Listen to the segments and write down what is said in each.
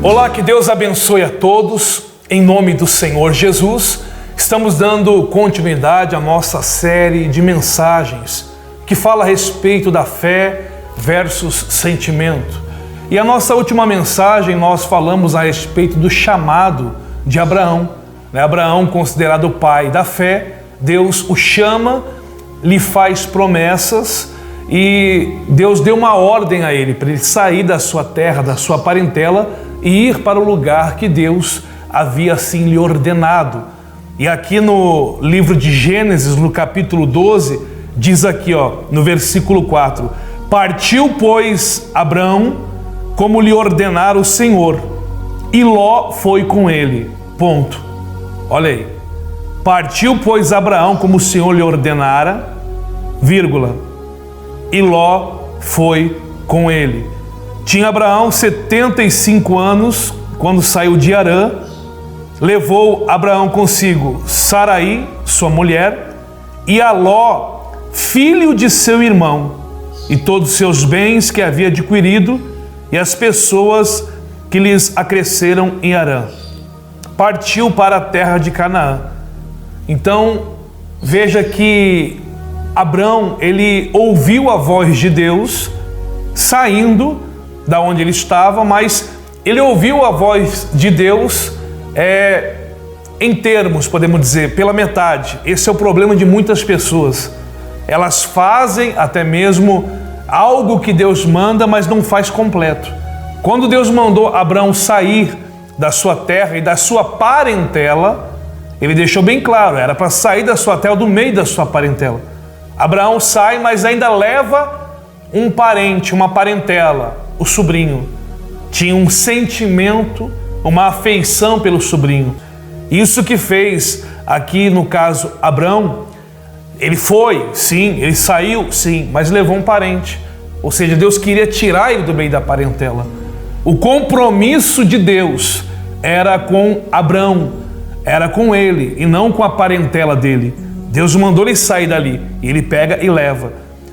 Olá, que Deus abençoe a todos, em nome do Senhor Jesus. Estamos dando continuidade à nossa série de mensagens que fala a respeito da fé versus sentimento. E a nossa última mensagem nós falamos a respeito do chamado de Abraão. Abraão, considerado o pai da fé, Deus o chama, lhe faz promessas e Deus deu uma ordem a ele para ele sair da sua terra, da sua parentela e ir para o lugar que Deus havia assim lhe ordenado. E aqui no livro de Gênesis, no capítulo 12, diz aqui, no versículo 4: Partiu, pois, Abraão, como lhe ordenara o Senhor, e Ló foi com ele. Ponto. Olha aí. Partiu, pois, Abraão, como o Senhor lhe ordenara, vírgula, e Ló foi com ele. Tinha Abraão 75 anos quando saiu de Harã. Levou Abraão consigo Saraí, sua mulher, e a Ló, filho de seu irmão, e todos os seus bens que havia adquirido, e as pessoas que lhes acresceram em Harã. Partiu para a terra de Canaã. Então, veja que Abraão, ele ouviu a voz de Deus saindo da onde ele estava, mas ele ouviu a voz de Deus em termos, podemos dizer, pela metade. Esse é o problema de muitas pessoas. Elas fazem até mesmo algo que Deus manda, mas não faz completo. Quando Deus mandou Abraão sair da sua terra e da sua parentela, ele deixou bem claro, era para sair da sua terra, do meio da sua parentela. Abraão sai, mas ainda leva um parente, uma parentela, o sobrinho. Tinha um sentimento, uma afeição pelo sobrinho. Isso que fez aqui no caso Abraão, ele foi, sim, ele saiu, sim, mas levou um parente. Ou seja, Deus queria tirar ele do meio da parentela. O compromisso de Deus era com Abraão, era com ele e não com a parentela dele. Deus mandou ele sair dali e ele pega e leva.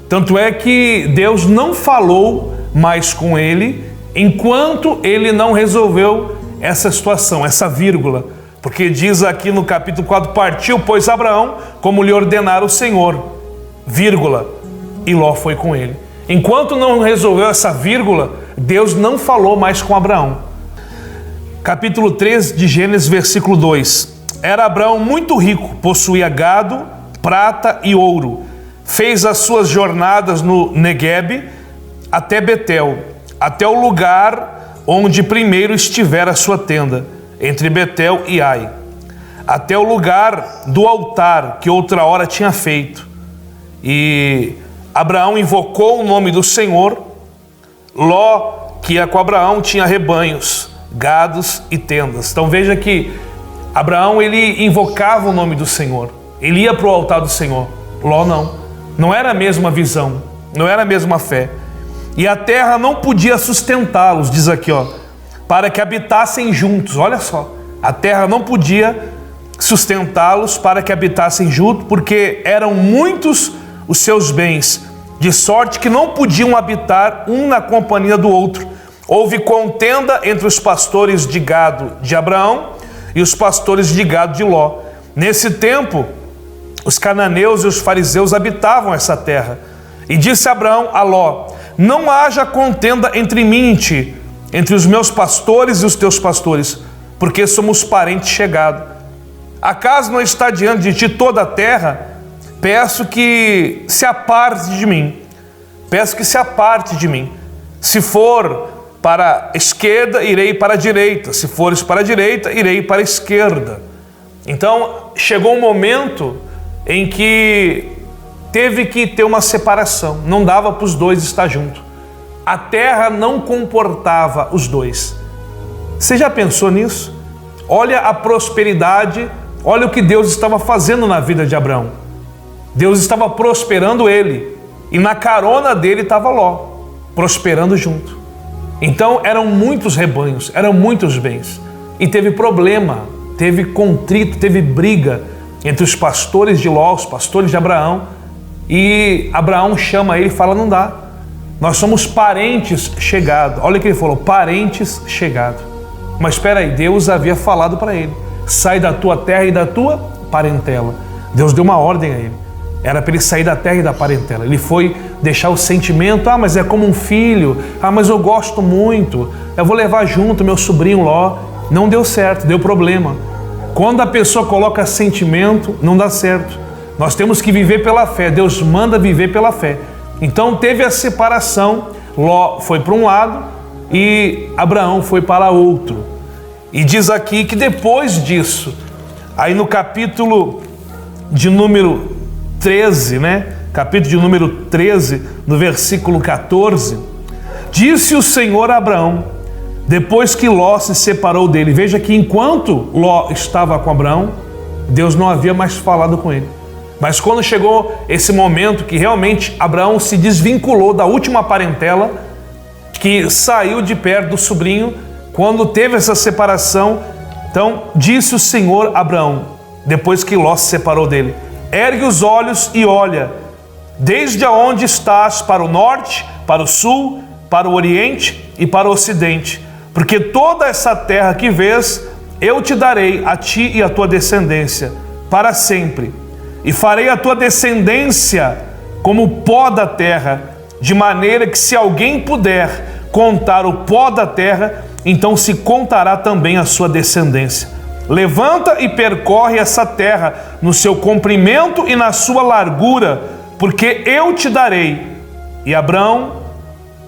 Tanto é que Deus não falou mais com ele enquanto ele não resolveu essa situação, essa vírgula. Porque diz aqui no capítulo 4, partiu, pois, Abraão, como lhe ordenara o Senhor, vírgula, e Ló foi com ele. Enquanto não resolveu essa vírgula, Deus não falou mais com Abraão. Capítulo 3 de Gênesis, versículo 2. Era Abraão muito rico, possuía gado, prata e ouro. Fez as suas jornadas no Neguebe até Betel, até o lugar onde primeiro estivera a sua tenda, entre Betel e Ai, até o lugar do altar que outra hora tinha feito. E Abraão invocou o nome do Senhor. Ló, que ia com Abraão, tinha rebanhos, gados e tendas. Então veja que Abraão, ele invocava o nome do Senhor, ele ia para o altar do Senhor. Ló não era a mesma visão, não era a mesma fé. E a terra não podia sustentá-los, diz aqui, para que habitassem juntos. Olha só, a terra não podia sustentá-los para que habitassem juntos, porque eram muitos os seus bens, de sorte que não podiam habitar um na companhia do outro. Houve contenda entre os pastores de gado de Abraão e os pastores de gado de Ló. Nesse tempo, os cananeus e os fariseus habitavam essa terra. E disse Abraão a Ló: não haja contenda entre mim e ti, entre os meus pastores e os teus pastores, porque somos parentes chegados. Acaso não está diante de ti toda a terra? Peço que se aparte de mim. Peço que se aparte de mim. Se for para a esquerda, irei para a direita. Se fores para a direita, irei para a esquerda. Então, chegou um momento em que teve que ter uma separação. Não dava para os dois estar juntos. A terra não comportava os dois. Você já pensou nisso? Olha a prosperidade, olha o que Deus estava fazendo na vida de Abraão. Deus estava prosperando ele, e na carona dele estava Ló, prosperando junto. Então eram muitos rebanhos, eram muitos bens. E teve problema, teve contrito, teve briga entre os pastores de Ló, os pastores de Abraão. E Abraão chama ele e fala: não dá. Nós somos parentes chegados. Olha o que ele falou: parentes chegados. Mas espera aí, Deus havia falado para ele: sai da tua terra e da tua parentela. Deus deu uma ordem a ele. Era para ele sair da terra e da parentela. Ele foi deixar o sentimento: mas é como um filho, mas eu gosto muito, eu vou levar junto meu sobrinho Ló. Não deu certo, deu problema. Quando a pessoa coloca sentimento, não dá certo. Nós temos que viver pela fé. Deus manda viver pela fé. Então teve a separação. Ló foi para um lado e Abraão foi para outro. E diz aqui que depois disso, aí no capítulo de número 13, Capítulo de número 13, no versículo 14, disse o Senhor a Abraão, depois que Ló se separou dele. Veja que enquanto Ló estava com Abraão, Deus não havia mais falado com ele. Mas quando chegou esse momento que realmente Abraão se desvinculou da última parentela, que saiu de perto do sobrinho, quando teve essa separação, então disse o Senhor a Abraão, depois que Ló se separou dele: ergue os olhos e olha, desde onde estás, para o norte, para o sul, para o oriente e para o ocidente, porque toda essa terra que vês, eu te darei a ti e a tua descendência para sempre, e farei a tua descendência como o pó da terra, de maneira que se alguém puder contar o pó da terra, então se contará também a sua descendência. Levanta e percorre essa terra no seu comprimento e na sua largura, porque eu te darei. E Abraão,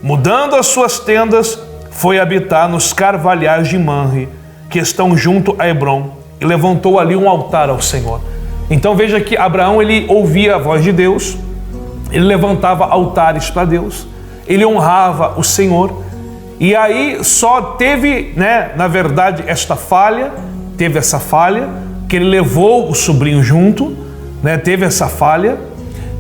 mudando as suas tendas, foi habitar nos carvalhais de Manre, que estão junto a Hebrom, e levantou ali um altar ao Senhor. Então veja que Abraão, ele ouvia a voz de Deus, ele levantava altares para Deus, ele honrava o Senhor. E aí só teve, na verdade, esta falha, teve essa falha, que ele levou o sobrinho junto, teve essa falha,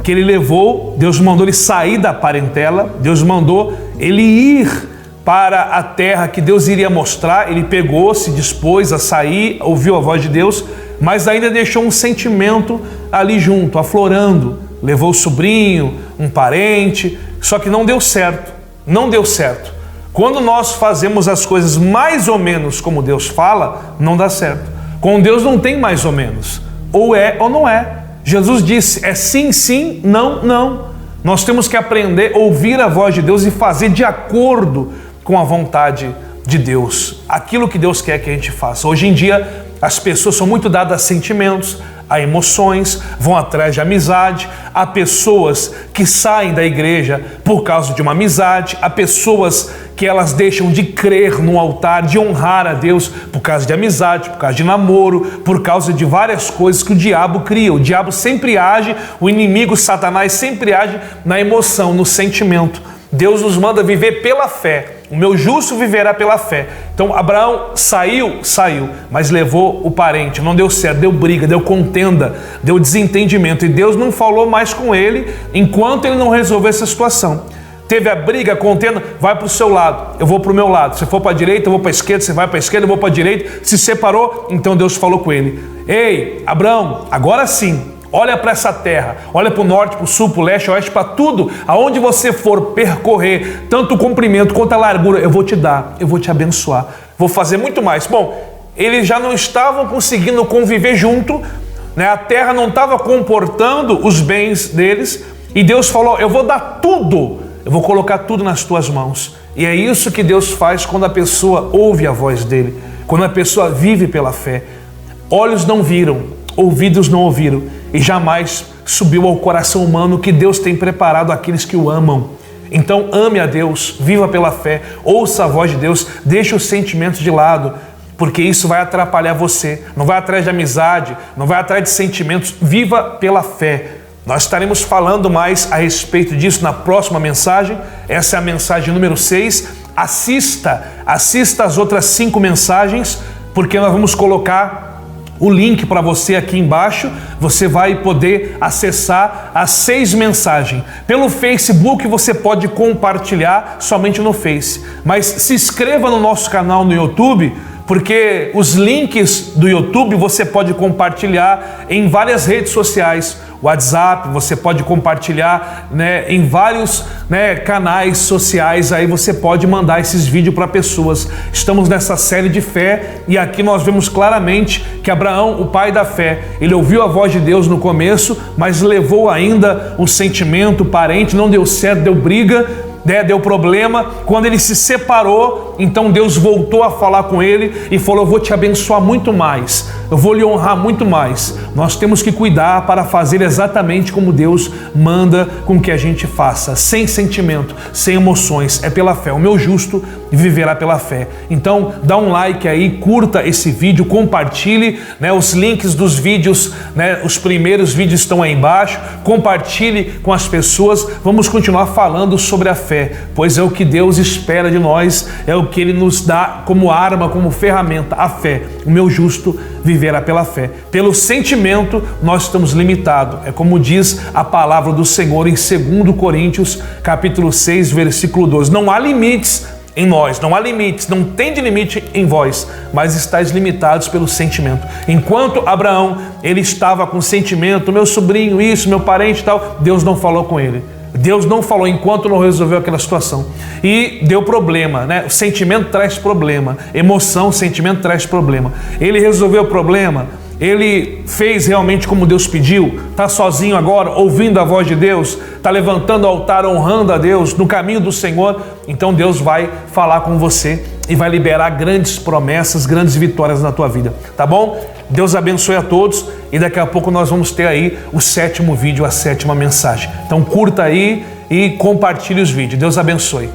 que ele levou, Deus mandou ele sair da parentela, Deus mandou ele ir para a terra que Deus iria mostrar. Ele pegou, se dispôs a sair, ouviu a voz de Deus, mas ainda deixou um sentimento ali junto, aflorando. Levou o sobrinho, um parente, só que não deu certo, não deu certo. Quando nós fazemos as coisas mais ou menos como Deus fala, não dá certo. Com Deus não tem mais ou menos, ou é ou não é. Jesus disse, é sim, sim, não, não. Nós temos que aprender a ouvir a voz de Deus e fazer de acordo com a vontade de Deus, aquilo que Deus quer que a gente faça. Hoje em dia, as pessoas são muito dadas a sentimentos, a emoções, vão atrás de amizade. Há pessoas que saem da igreja por causa de uma amizade, há pessoas que elas deixam de crer no altar, de honrar a Deus por causa de amizade, por causa de namoro, por causa de várias coisas que o diabo cria. O diabo sempre age, o inimigo, Satanás, sempre age na emoção, no sentimento. Deus nos manda viver pela fé. O meu justo viverá pela fé. Então Abraão saiu, mas levou o parente, não deu certo, deu briga, deu contenda, deu desentendimento, e Deus não falou mais com ele enquanto ele não resolver essa situação. Teve a briga, a contenda, vai para o seu lado, eu vou para o meu lado. Se for para a direita, eu vou para a esquerda, você vai para a esquerda, eu vou para a direita. Se separou, então Deus falou com ele: ei, Abraão, agora sim, olha para essa terra, olha para o norte, para o sul, para o leste, oeste, para tudo, aonde você for percorrer, tanto o comprimento quanto a largura, eu vou te dar, eu vou te abençoar, vou fazer muito mais. Bom, eles já não estavam conseguindo conviver junto, a terra não estava comportando os bens deles, e Deus falou: eu vou dar tudo, eu vou colocar tudo nas tuas mãos. E é isso que Deus faz quando a pessoa ouve a voz dele, quando a pessoa vive pela fé. Olhos não viram, ouvidos não ouviram, e jamais subiu ao coração humano que Deus tem preparado àqueles que o amam. Então ame a Deus, viva pela fé, ouça a voz de Deus, deixe os sentimentos de lado, porque isso vai atrapalhar você. Não vai atrás de amizade, não vai atrás de sentimentos, viva pela fé. Nós estaremos falando mais a respeito disso na próxima mensagem. Essa é a mensagem número 6. Assista as outras 5 mensagens, porque nós vamos colocar o link para você aqui embaixo. Você vai poder acessar as 6 mensagens. Pelo Facebook você pode compartilhar somente no Face. Mas se inscreva no nosso canal no YouTube, porque os links do YouTube você pode compartilhar em várias redes sociais. WhatsApp, você pode compartilhar, né, em vários, né, canais sociais, aí você pode mandar esses vídeos para pessoas. Estamos nessa série de fé e aqui nós vemos claramente que Abraão, o pai da fé, ele ouviu a voz de Deus no começo, mas levou ainda um sentimento, parente, não deu certo, deu briga, deu problema. Quando ele se separou, então Deus voltou a falar com ele e falou: eu vou te abençoar muito mais, eu vou lhe honrar muito mais. Nós temos que cuidar para fazer exatamente como Deus manda com que a gente faça, sem sentimento, sem emoções, é pela fé. O meu justo viverá pela fé. Então dá um like aí, curta esse vídeo, compartilhe, né, os links dos vídeos, né, os primeiros vídeos estão aí embaixo, compartilhe com as pessoas. Vamos continuar falando sobre a fé, pois é o que Deus espera de nós, é o que Ele nos dá como arma, como ferramenta, a fé. O meu justo viverá pela fé. Pelo sentimento nós estamos limitados. É como diz a palavra do Senhor em 2 Coríntios, capítulo 6, versículo 12. Não há limites em nós, não há limites, não tem de limite em vós, mas estáis limitados pelo sentimento. Enquanto Abraão, ele estava com sentimento, meu sobrinho, isso, meu parente e tal, Deus não falou com ele. Deus não falou enquanto não resolveu aquela situação. E deu problema, né? O sentimento traz problema. Emoção, sentimento traz problema. Ele resolveu o problema, ele fez realmente como Deus pediu, está sozinho agora, ouvindo a voz de Deus, está levantando o altar, honrando a Deus, no caminho do Senhor. Então Deus vai falar com você e vai liberar grandes promessas, grandes vitórias na tua vida, tá bom? Deus abençoe a todos e daqui a pouco nós vamos ter aí o 7º vídeo, a 7ª mensagem. Então curta aí e compartilhe os vídeos. Deus abençoe.